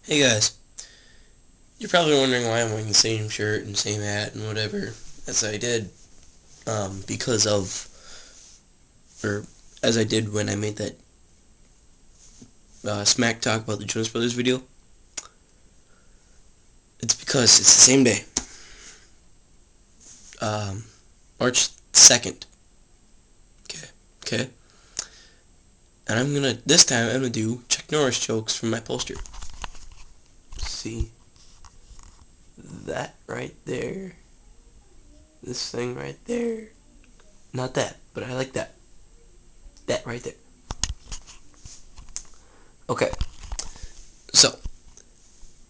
Hey guys, you're probably wondering why I'm wearing the same shirt and same hat and whatever as I did, because of, or as I did when I made that smack talk about the Jonas Brothers video. It's because it's the same day, March 2nd, okay, and this time I'm gonna do Chuck Norris jokes from my poster. See, that right there, this thing right there, not that, but I like that right there. Okay, so,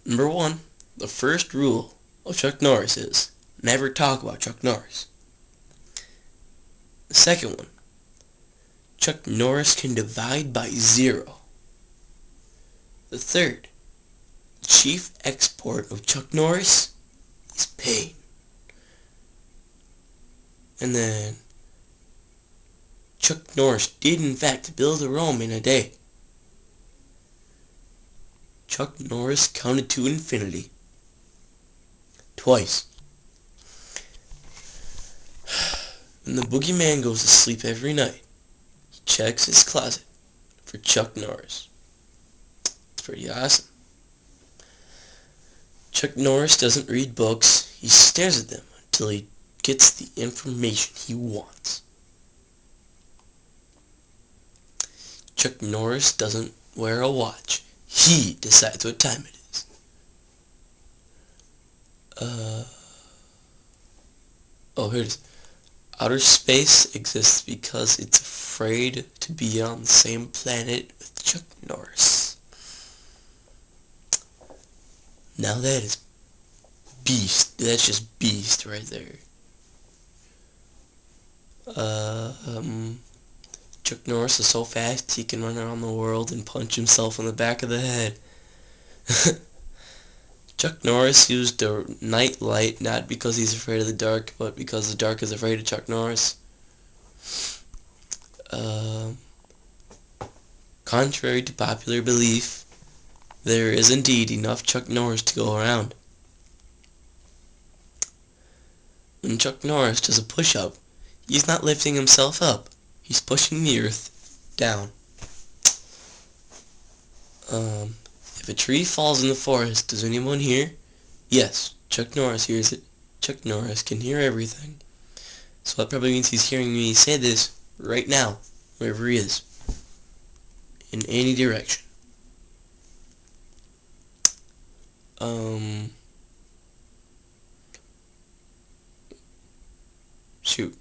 number one, the first rule of Chuck Norris is never talk about Chuck Norris. The second one, Chuck Norris can divide by zero. The third, the chief export of Chuck Norris is pain. And then, Chuck Norris did in fact build a Rome in a day. Chuck Norris counted to infinity. Twice. When the boogeyman goes to sleep every night, he checks his closet for Chuck Norris. It's pretty awesome. Chuck Norris doesn't read books, he stares at them until he gets the information he wants. Chuck Norris doesn't wear a watch, he decides what time it is. Here it is. Outer space exists because it's afraid to be on the same planet with Chuck Norris. Now that is beast. That's just beast right there. Chuck Norris is so fast he can run around the world and punch himself in the back of the head. Chuck Norris used a night light not because he's afraid of the dark, but because the dark is afraid of Chuck Norris. Contrary to popular belief, there is indeed enough Chuck Norris to go around. When Chuck Norris does a push-up, he's not lifting himself up, he's pushing the earth down. If a tree falls in the forest, does anyone hear? Yes, Chuck Norris hears it. Chuck Norris can hear everything. So that probably means he's hearing me say this right now, wherever he is. In any direction. Shoot.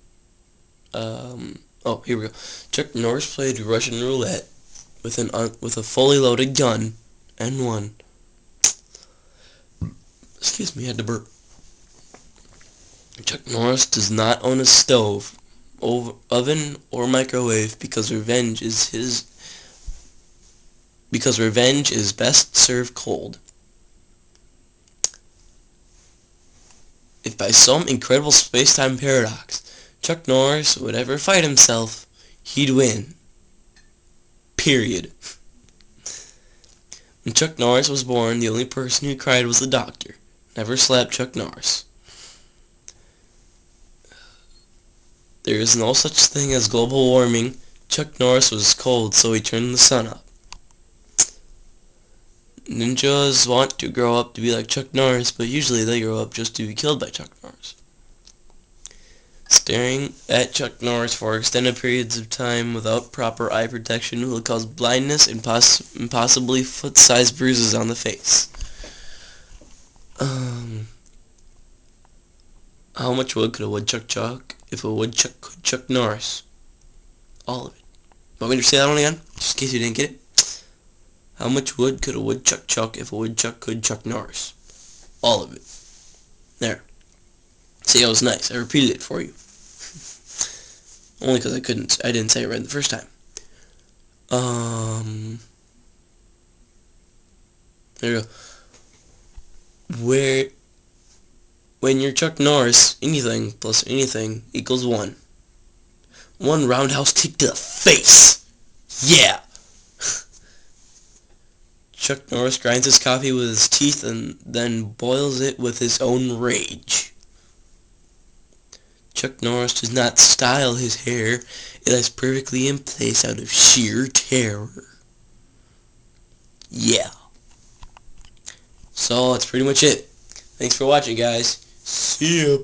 Here we go. Chuck Norris played Russian roulette with a fully loaded gun and won. Excuse me, I had to burp. Chuck Norris does not own a stove, oven, or microwave because revenge is best served cold. If by some incredible space-time paradox Chuck Norris would ever fight himself, he'd win. Period. When Chuck Norris was born, the only person who cried was the doctor. Never slapped Chuck Norris. There is no such thing as global warming. Chuck Norris was cold, so he turned the sun up. Ninjas want to grow up to be like Chuck Norris, but usually they grow up just to be killed by Chuck Norris. Staring at Chuck Norris for extended periods of time without proper eye protection will cause blindness and possibly foot-sized bruises on the face. How much wood could a woodchuck chuck if a woodchuck could Chuck Norris? All of it. Want me to say that one again? Just in case you didn't get it. How much wood could a woodchuck chuck if a woodchuck could Chuck Norris? All of it. There. See, that was nice. I repeated it for you. Only because I didn't say it right the first time. There you go. When you're Chuck Norris, anything plus anything equals 1. 1 roundhouse kick to the face. Yeah. Chuck Norris grinds his coffee with his teeth and then boils it with his own rage. Chuck Norris does not style his hair. It lies perfectly in place out of sheer terror. Yeah. So that's pretty much it. Thanks for watching, guys. See ya.